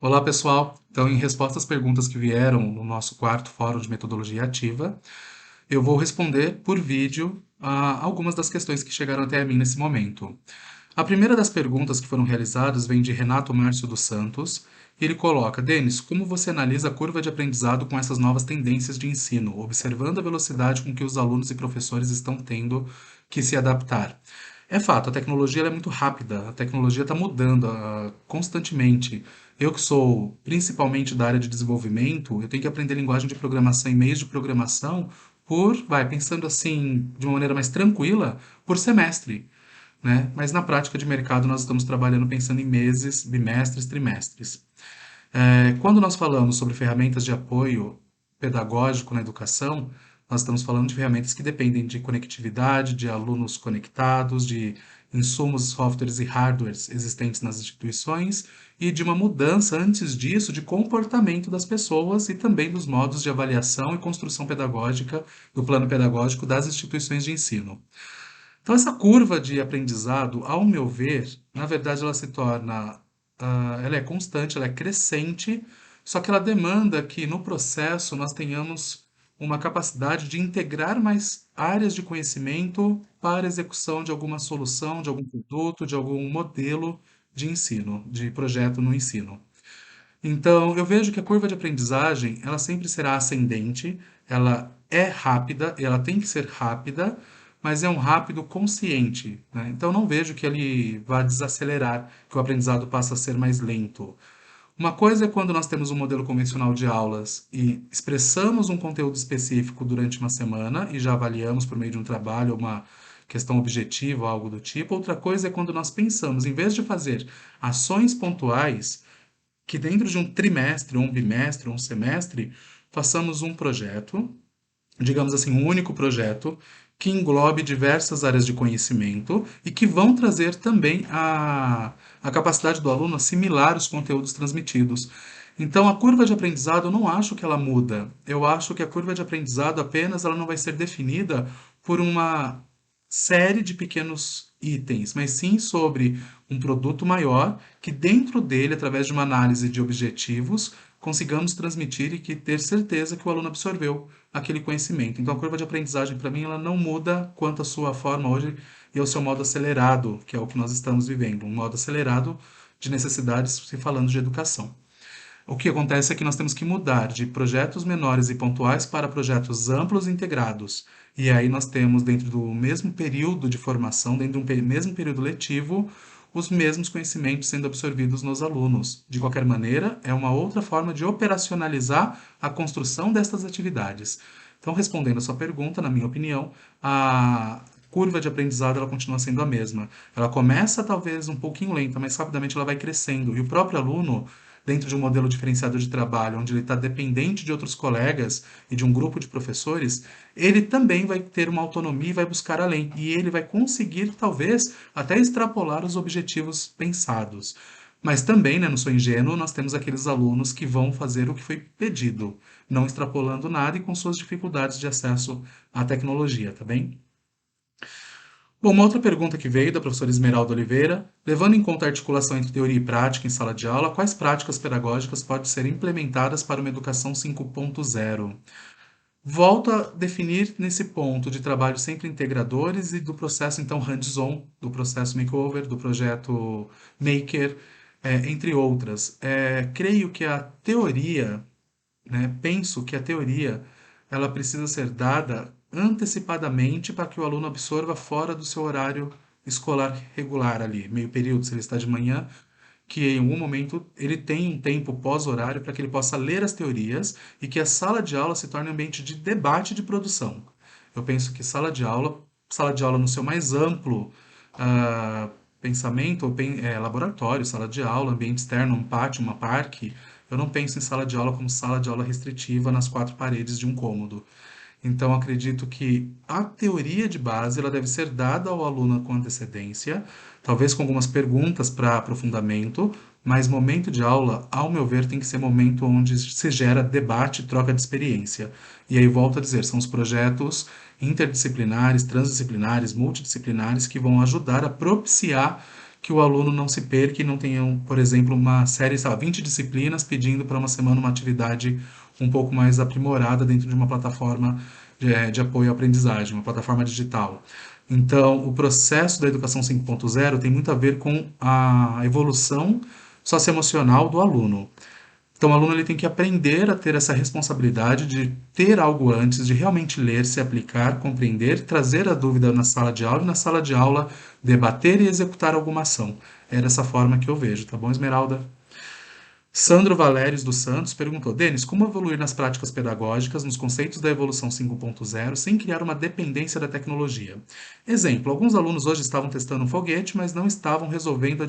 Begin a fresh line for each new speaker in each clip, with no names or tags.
Olá, pessoal. Então, em resposta às perguntas que vieram no nosso quarto fórum de metodologia ativa, eu vou responder por vídeo algumas das questões que chegaram até a mim nesse momento. A primeira das perguntas que foram realizadas vem de Renato Márcio dos Santos, e ele coloca: Denis, como você analisa a curva de aprendizado com essas novas tendências de ensino, observando a velocidade com que os alunos e professores estão tendo que se adaptar? É fato, a tecnologia ela é muito rápida, a tecnologia está mudando constantemente. Eu que sou principalmente da área de desenvolvimento, eu tenho que aprender linguagem de programação e meios de programação pensando assim, de uma maneira mais tranquila, por semestre, né? Mas na prática de mercado nós estamos trabalhando pensando em meses, bimestres, trimestres. Quando nós falamos sobre ferramentas de apoio pedagógico na educação, nós estamos falando de ferramentas que dependem de conectividade, de alunos conectados, de insumos, softwares e hardwares existentes nas instituições e de uma mudança, antes disso, de comportamento das pessoas e também dos modos de avaliação e construção pedagógica do plano pedagógico das instituições de ensino. Então, essa curva de aprendizado, ao meu ver, na verdade, ela é constante, ela é crescente, só que ela demanda que no processo nós tenhamos uma capacidade de integrar mais áreas de conhecimento para a execução de alguma solução, de algum produto, de algum modelo de ensino, de projeto no ensino. Então, eu vejo que a curva de aprendizagem, ela sempre será ascendente, ela é rápida, ela tem que ser rápida, mas é um rápido consciente, né? Então, não vejo que ele vá desacelerar, que o aprendizado passa a ser mais lento. Uma coisa é quando nós temos um modelo convencional de aulas e expressamos um conteúdo específico durante uma semana e já avaliamos por meio de um trabalho, uma questão objetiva, algo do tipo. Outra coisa é quando nós pensamos, em vez de fazer ações pontuais, que dentro de um trimestre, ou um bimestre, ou um semestre, façamos um projeto, digamos assim, um único projeto, que englobe diversas áreas de conhecimento e que vão trazer também a capacidade do aluno assimilar os conteúdos transmitidos. Então, a curva de aprendizado, eu não acho que ela muda. Eu acho que a curva de aprendizado apenas ela não vai ser definida por uma série de pequenos itens, mas sim sobre um produto maior que dentro dele, através de uma análise de objetivos, consigamos transmitir e que ter certeza que o aluno absorveu aquele conhecimento. Então, a curva de aprendizagem, para mim, ela não muda quanto à sua forma hoje e ao seu modo acelerado, que é o que nós estamos vivendo, um modo acelerado de necessidades, se falando de educação. O que acontece é que nós temos que mudar de projetos menores e pontuais para projetos amplos e integrados. E aí nós temos, dentro do mesmo período de formação, dentro de um mesmo período letivo, os mesmos conhecimentos sendo absorvidos nos alunos. De qualquer maneira, é uma outra forma de operacionalizar a construção destas atividades. Então, respondendo a sua pergunta, na minha opinião, a curva de aprendizado ela continua sendo a mesma. Ela começa talvez um pouquinho lenta, mas rapidamente ela vai crescendo. E o próprio aluno, dentro de um modelo diferenciado de trabalho, onde ele está dependente de outros colegas e de um grupo de professores, ele também vai ter uma autonomia e vai buscar além. E ele vai conseguir, talvez, até extrapolar os objetivos pensados. Mas também, né, não sou ingênuo, nós temos aqueles alunos que vão fazer o que foi pedido, não extrapolando nada e com suas dificuldades de acesso à tecnologia, tá bem? Bom, uma outra pergunta que veio da professora Esmeralda Oliveira: levando em conta a articulação entre teoria e prática em sala de aula, quais práticas pedagógicas podem ser implementadas para uma educação 5.0? Volto a definir nesse ponto de trabalho sempre integradores e do processo, então, hands-on, do processo makeover, do projeto maker, entre outras. Creio que a teoria, né, penso que a teoria ela precisa ser dada antecipadamente para que o aluno absorva fora do seu horário escolar regular ali, meio período, se ele está de manhã, que em algum momento ele tem um tempo pós-horário para que ele possa ler as teorias e que a sala de aula se torne um ambiente de debate e de produção. Eu penso que sala de aula no seu mais amplo pensamento, laboratório, sala de aula, ambiente externo, um pátio, uma parque, eu não penso em sala de aula como sala de aula restritiva nas quatro paredes de um cômodo. Então, acredito que a teoria de base ela deve ser dada ao aluno com antecedência, talvez com algumas perguntas para aprofundamento, mas momento de aula, ao meu ver, tem que ser momento onde se gera debate e troca de experiência. E aí volto a dizer, são os projetos interdisciplinares, transdisciplinares, multidisciplinares que vão ajudar a propiciar que o aluno não se perca e não tenha, por exemplo, uma série, sei lá, 20 disciplinas pedindo para uma semana uma atividade um pouco mais aprimorada dentro de uma plataforma de apoio à aprendizagem, uma plataforma digital. Então, o processo da educação 5.0 tem muito a ver com a evolução socioemocional do aluno. Então, o aluno ele tem que aprender a ter essa responsabilidade de ter algo antes, de realmente ler, se aplicar, compreender, trazer a dúvida na sala de aula e na sala de aula debater e executar alguma ação. É dessa forma que eu vejo, tá bom, Esmeralda? Sandro Valérios dos Santos perguntou: Denis, como evoluir nas práticas pedagógicas, nos conceitos da evolução 5.0, sem criar uma dependência da tecnologia? Exemplo: alguns alunos hoje estavam testando um foguete, mas não estavam resolvendo a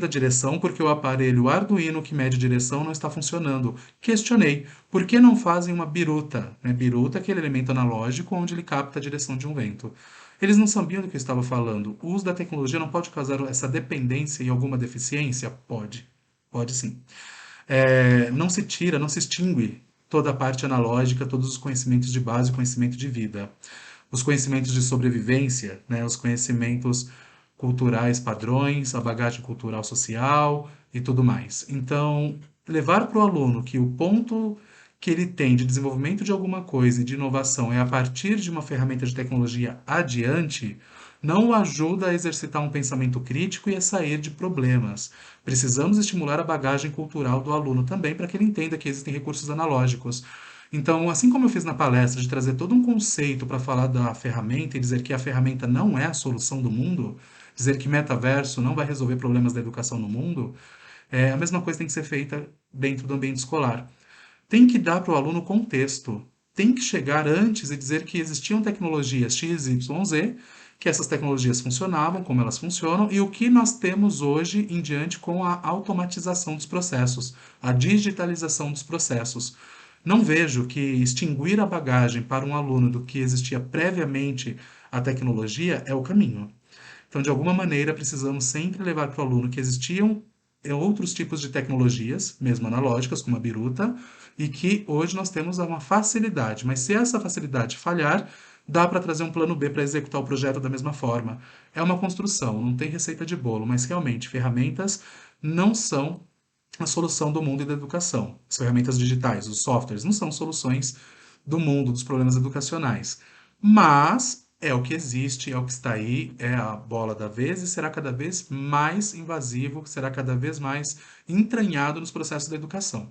direção porque o aparelho Arduino que mede direção não está funcionando. Questionei: por que não fazem uma biruta? Biruta é aquele elemento analógico onde ele capta a direção de um vento. Eles não sabiam do que eu estava falando. O uso da tecnologia não pode causar essa dependência e alguma deficiência? Pode. Pode sim. Não se tira, não se extingue toda a parte analógica, todos os conhecimentos de base, conhecimento de vida. Os conhecimentos de sobrevivência, né, os conhecimentos culturais padrões, a bagagem cultural social e tudo mais. Então, levar para o aluno que o ponto que ele tem de desenvolvimento de alguma coisa e de inovação é a partir de uma ferramenta de tecnologia adiante, não o ajuda a exercitar um pensamento crítico e a sair de problemas. Precisamos estimular a bagagem cultural do aluno também para que ele entenda que existem recursos analógicos. Então, assim como eu fiz na palestra, de trazer todo um conceito para falar da ferramenta e dizer que a ferramenta não é a solução do mundo, dizer que metaverso não vai resolver problemas da educação no mundo, a mesma coisa tem que ser feita dentro do ambiente escolar. Tem que dar para o aluno contexto. Tem que chegar antes e dizer que existiam tecnologias X, Y, Z, que essas tecnologias funcionavam, como elas funcionam, e o que nós temos hoje em diante com a automatização dos processos, a digitalização dos processos. Não vejo que extinguir a bagagem para um aluno do que existia previamente à tecnologia é o caminho. Então, de alguma maneira, precisamos sempre levar para o aluno que existiam outros tipos de tecnologias, mesmo analógicas, como a biruta, e que hoje nós temos uma facilidade. Mas se essa facilidade falhar, dá para trazer um plano B para executar o projeto da mesma forma. É uma construção, não tem receita de bolo, mas realmente ferramentas não são a solução do mundo e da educação. As ferramentas digitais, os softwares, não são soluções do mundo, dos problemas educacionais. Mas é o que existe, é o que está aí, é a bola da vez e será cada vez mais invasivo, será cada vez mais entranhado nos processos da educação.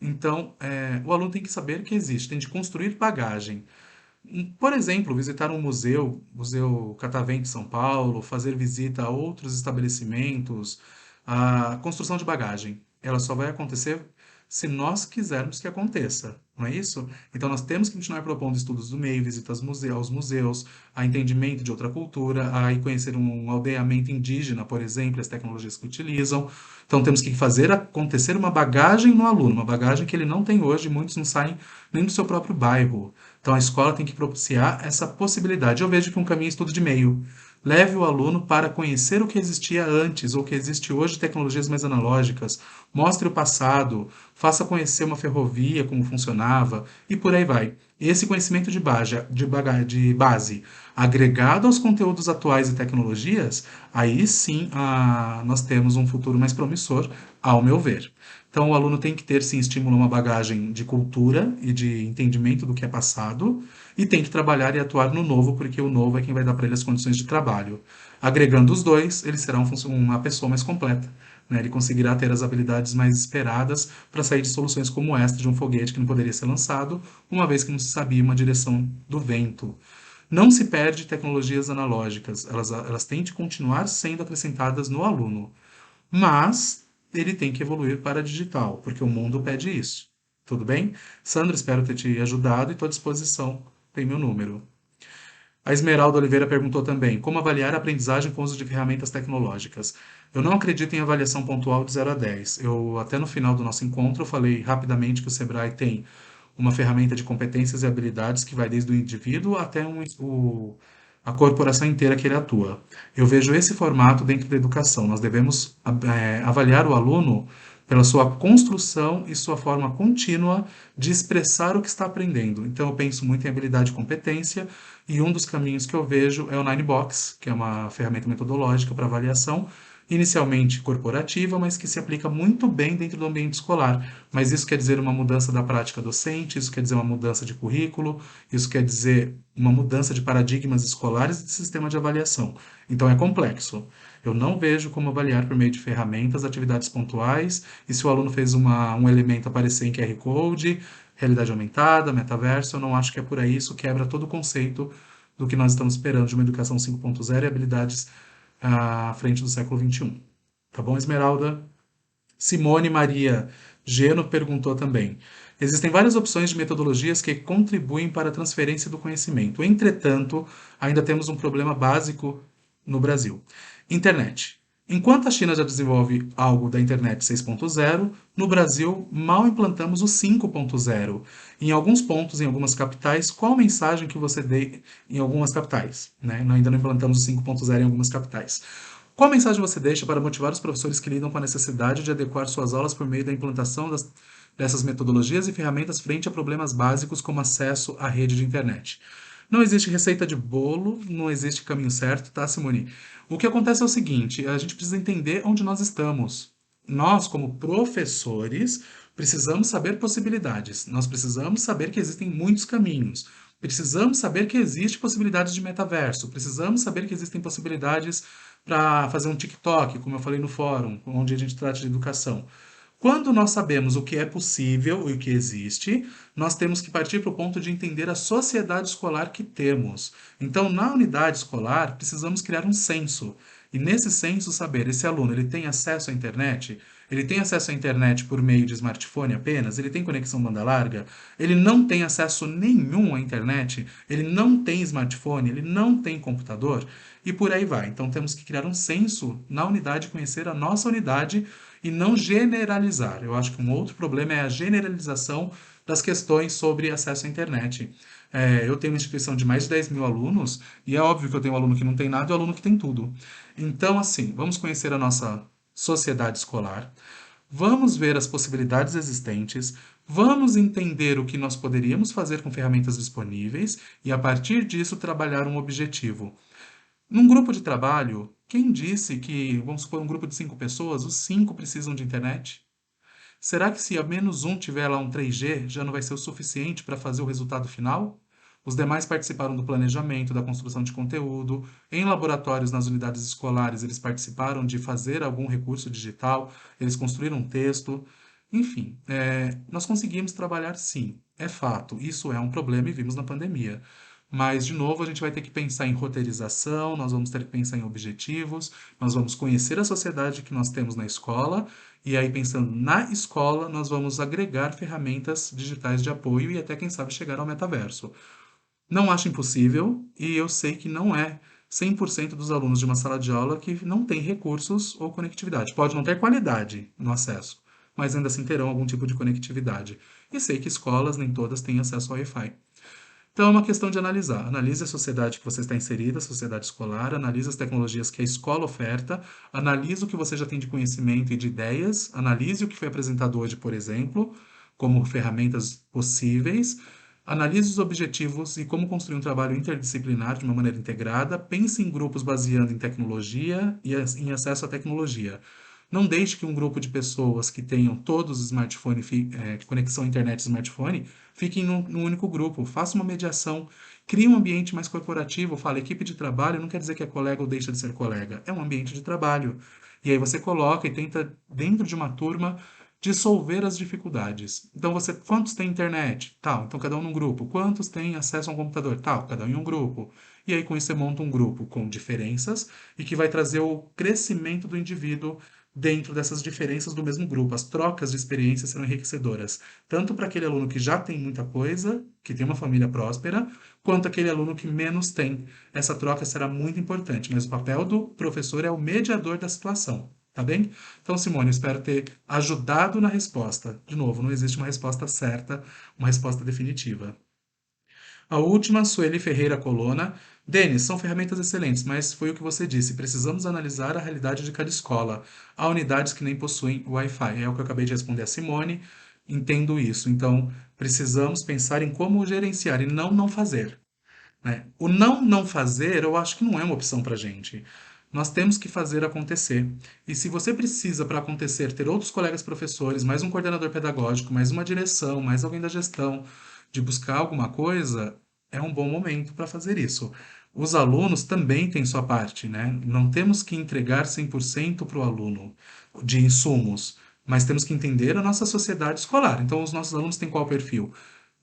Então, o aluno tem que saber que existe, tem de construir bagagem. Por exemplo, visitar um museu, Museu Catavento de São Paulo, fazer visita a outros estabelecimentos, a construção de bagagem. Ela só vai acontecer se nós quisermos que aconteça, não é isso? Então nós temos que continuar propondo estudos do meio, visitas aos museus, a entendimento de outra cultura, a ir conhecer um aldeamento indígena, por exemplo, as tecnologias que utilizam. Então temos que fazer acontecer uma bagagem no aluno, uma bagagem que ele não tem hoje, muitos não saem nem do seu próprio bairro. Então a escola tem que propiciar essa possibilidade. Eu vejo que um caminho é estudo de meio. Leve o aluno para conhecer o que existia antes ou o que existe hoje, tecnologias mais analógicas. Mostre o passado, faça conhecer uma ferrovia, como funcionava, e por aí vai. Esse conhecimento de base, agregado aos conteúdos atuais e tecnologias, aí sim nós temos um futuro mais promissor, ao meu ver. Então, o aluno tem que ter, sim, estímulo a uma bagagem de cultura e de entendimento do que é passado, e tem que trabalhar e atuar no novo, porque o novo é quem vai dar para ele as condições de trabalho. Agregando os dois, ele será uma pessoa mais completa. Né? Ele conseguirá ter as habilidades mais esperadas para sair de soluções como esta de um foguete que não poderia ser lançado, uma vez que não se sabia uma direção do vento. Não se perde tecnologias analógicas, elas têm de continuar sendo acrescentadas no aluno, mas ele tem que evoluir para digital, porque o mundo pede isso. Tudo bem? Sandra, espero ter te ajudado e estou à disposição. Tem meu número. A Esmeralda Oliveira perguntou também: como avaliar a aprendizagem com o uso de ferramentas tecnológicas? Eu não acredito em avaliação pontual de 0 a 10. Eu, até no final do nosso encontro, eu falei rapidamente que o Sebrae tem uma ferramenta de competências e habilidades que vai desde o indivíduo até a corporação inteira que ele atua. Eu vejo esse formato dentro da educação. Nós devemos avaliar o aluno pela sua construção e sua forma contínua de expressar o que está aprendendo. Então, eu penso muito em habilidade e competência E um dos caminhos que eu vejo é o Ninebox, que é uma ferramenta metodológica para avaliação, inicialmente corporativa, mas que se aplica muito bem dentro do ambiente escolar. Mas isso quer dizer uma mudança da prática docente, isso quer dizer uma mudança de currículo, isso quer dizer uma mudança de paradigmas escolares e de sistema de avaliação. Então é complexo. Eu não vejo como avaliar por meio de ferramentas, atividades pontuais, e se o aluno fez um elemento aparecer em QR Code, realidade aumentada, metaverso, eu não acho que é por aí, isso quebra todo o conceito do que nós estamos esperando de uma educação 5.0 e habilidades à frente do século XXI. Tá bom, Esmeralda? Simone Maria Geno perguntou também. Existem várias opções de metodologias que contribuem para a transferência do conhecimento. Entretanto, ainda temos um problema básico no Brasil. Internet. Enquanto a China já desenvolve algo da internet 6.0, no Brasil mal implantamos o 5.0. Em alguns pontos, em algumas capitais, qual mensagem que você dê em algumas capitais? Né? Nós ainda não implantamos o 5.0 em algumas capitais. Qual mensagem você deixa para motivar os professores que lidam com a necessidade de adequar suas aulas por meio da implantação dessas metodologias e ferramentas frente a problemas básicos como acesso à rede de internet? Não existe receita de bolo, não existe caminho certo, tá, Simone? O que acontece é o seguinte, a gente precisa entender onde nós estamos. Nós, como professores, precisamos saber possibilidades. Nós precisamos saber que existem muitos caminhos. Precisamos saber que existe possibilidades de metaverso. Precisamos saber que existem possibilidades para fazer um TikTok, como eu falei no fórum, onde a gente trata de educação. Quando nós sabemos o que é possível e o que existe, nós temos que partir para o ponto de entender a sociedade escolar que temos. Então, na unidade escolar, precisamos criar um censo. E nesse censo, saber, esse aluno, ele tem acesso à internet? Ele tem acesso à internet por meio de smartphone apenas? Ele tem conexão banda larga? Ele não tem acesso nenhum à internet? Ele não tem smartphone? Ele não tem computador? E por aí vai. Então, temos que criar um censo na unidade, conhecer a nossa unidade e não generalizar. Eu acho que um outro problema é a generalização das questões sobre acesso à internet. Eu tenho uma instituição de mais de 10 mil alunos e é óbvio que eu tenho um aluno que não tem nada e um aluno que tem tudo. Então, assim, vamos conhecer a nossa sociedade escolar, vamos ver as possibilidades existentes, vamos entender o que nós poderíamos fazer com ferramentas disponíveis e, a partir disso, trabalhar um objetivo. Num grupo de trabalho, quem disse que, vamos supor, um grupo de 5 pessoas, os 5 precisam de internet? Será que se ao menos um tiver lá um 3G, já não vai ser o suficiente para fazer o resultado final? Os demais participaram do planejamento, da construção de conteúdo. Em laboratórios, nas unidades escolares, eles participaram de fazer algum recurso digital, eles construíram um texto. Enfim, nós conseguimos trabalhar sim, é fato. Isso é um problema e vimos na pandemia. Mas, de novo, a gente vai ter que pensar em roteirização, nós vamos ter que pensar em objetivos, nós vamos conhecer a sociedade que nós temos na escola, e aí, pensando na escola, nós vamos agregar ferramentas digitais de apoio e até, quem sabe, chegar ao metaverso. Não acho impossível, e eu sei que não é 100% dos alunos de uma sala de aula que não tem recursos ou conectividade. Pode não ter qualidade no acesso, mas ainda assim terão algum tipo de conectividade. E sei que escolas, nem todas, têm acesso ao Wi-Fi. Então é uma questão de analisar. Analise a sociedade que você está inserida, a sociedade escolar, analise as tecnologias que a escola oferta, analise o que você já tem de conhecimento e de ideias, analise o que foi apresentado hoje, por exemplo, como ferramentas possíveis, analise os objetivos e como construir um trabalho interdisciplinar de uma maneira integrada, pense em grupos baseando em tecnologia e em acesso à tecnologia. Não deixe que um grupo de pessoas que tenham todos os smartphones, conexão internet e smartphone, fiquem num único grupo. Faça uma mediação, crie um ambiente mais corporativo. Fala, equipe de trabalho não quer dizer que é colega ou deixa de ser colega. É um ambiente de trabalho. E aí você coloca e tenta, dentro de uma turma, dissolver as dificuldades. Então, quantos têm internet? Tal, então cada um num grupo. Quantos têm acesso a um computador? Tal, cada um em um grupo. E aí com isso você monta um grupo com diferenças e que vai trazer o crescimento do indivíduo dentro dessas diferenças do mesmo grupo. As trocas de experiências serão enriquecedoras, tanto para aquele aluno que já tem muita coisa, que tem uma família próspera, quanto aquele aluno que menos tem. Essa troca será muito importante, mas o papel do professor é o mediador da situação. Tá bem? Então, Simone, eu espero ter ajudado na resposta. De novo, não existe uma resposta certa, uma resposta definitiva. A última, Sueli Ferreira Colonna. Denis, são ferramentas excelentes, mas foi o que você disse. Precisamos analisar a realidade de cada escola. Há unidades que nem possuem Wi-Fi. É o que eu acabei de responder a Simone. Entendo isso. Então, precisamos pensar em como gerenciar e não fazer. né? O não fazer, eu acho que não é uma opção para gente. Nós temos que fazer acontecer. E se você precisa, para acontecer, ter outros colegas professores, mais um coordenador pedagógico, mais uma direção, mais alguém da gestão, de buscar alguma coisa, é um bom momento para fazer isso. Os alunos também têm sua parte, né? Não temos que entregar 100% para o aluno de insumos, mas temos que entender a nossa sociedade escolar. Então, os nossos alunos têm qual perfil?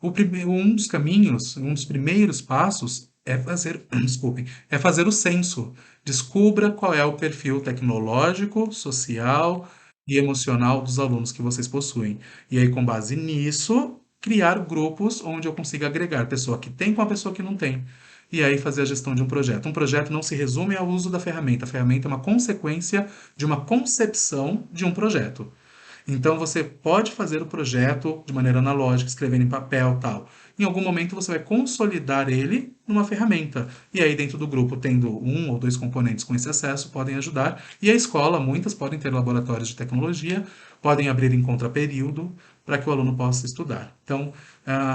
Um dos caminhos, um dos primeiros passos é fazer, desculpem, é fazer o censo. Descubra qual é o perfil tecnológico, social e emocional dos alunos que vocês possuem. E aí, com base nisso, criar grupos onde eu consiga agregar pessoa que tem com a pessoa que não tem. E aí fazer a gestão de um projeto. Um projeto não se resume ao uso da ferramenta. A ferramenta é uma consequência de uma concepção de um projeto. Então você pode fazer o projeto de maneira analógica, escrevendo em papel, tal. Em algum momento você vai consolidar ele numa ferramenta. E aí dentro do grupo, tendo um ou dois componentes com esse acesso, podem ajudar. E a escola, muitas podem ter laboratórios de tecnologia, podem abrir em contraperíodo para que o aluno possa estudar. Então,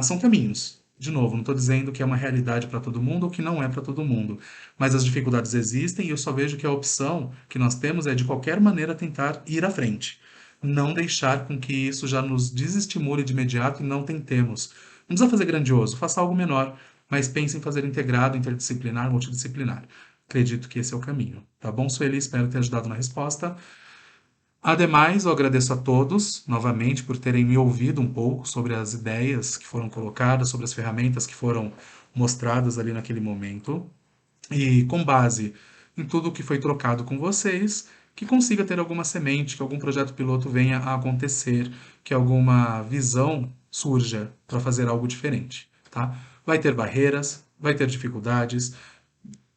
são caminhos. De novo, não estou dizendo que é uma realidade para todo mundo ou que não é para todo mundo, mas as dificuldades existem e eu só vejo que a opção que nós temos é de qualquer maneira tentar ir à frente, não deixar com que isso já nos desestimule de imediato e não tentemos. Não precisa fazer grandioso, faça algo menor, mas pense em fazer integrado, interdisciplinar, multidisciplinar. Acredito que esse é o caminho. Tá bom, Sueli? Espero ter ajudado na resposta. Ademais, eu agradeço a todos, novamente, por terem me ouvido um pouco sobre as ideias que foram colocadas, sobre as ferramentas que foram mostradas ali naquele momento. E com base em tudo que foi trocado com vocês, que consiga ter alguma semente, que algum projeto piloto venha a acontecer, que alguma visão surja para fazer algo diferente, tá? Vai ter barreiras, vai ter dificuldades,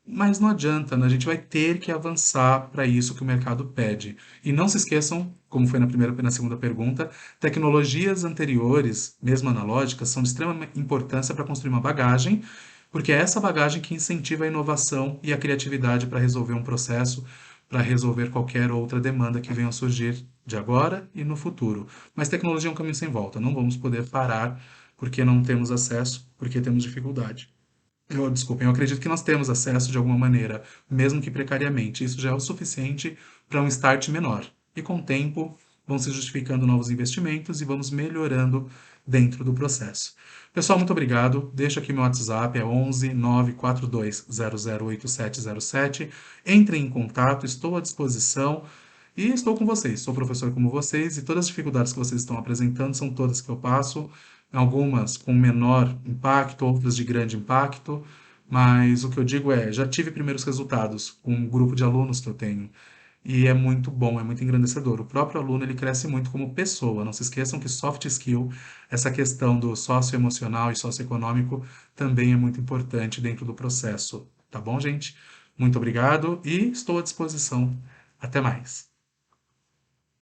mas não adianta, né? A gente vai ter que avançar para isso que o mercado pede. E não se esqueçam, como foi na primeira e na segunda pergunta, tecnologias anteriores, mesmo analógicas, são de extrema importância para construir uma bagagem, porque é essa bagagem que incentiva a inovação e a criatividade para resolver um processo, para resolver qualquer outra demanda que venha a surgir de agora e no futuro. Mas tecnologia é um caminho sem volta, não vamos poder parar porque não temos acesso, porque temos dificuldade. Desculpem, eu acredito que nós temos acesso de alguma maneira, mesmo que precariamente. Isso já é o suficiente para um start menor. E com o tempo, vão se justificando novos investimentos e vamos melhorando dentro do processo. Pessoal, muito obrigado. Deixa aqui meu WhatsApp, é 11 942 008707. Entrem em contato, estou à disposição e estou com vocês. Sou professor como vocês e todas as dificuldades que vocês estão apresentando são todas que eu passo, algumas com menor impacto, outras de grande impacto, mas o que eu digo é, já tive primeiros resultados com um grupo de alunos que eu tenho, e é muito bom, é muito engrandecedor. O próprio aluno, ele cresce muito como pessoa. Não se esqueçam que soft skill, essa questão do socioemocional e socioeconômico, também é muito importante dentro do processo. Tá bom, gente? Muito obrigado e estou à disposição. Até mais.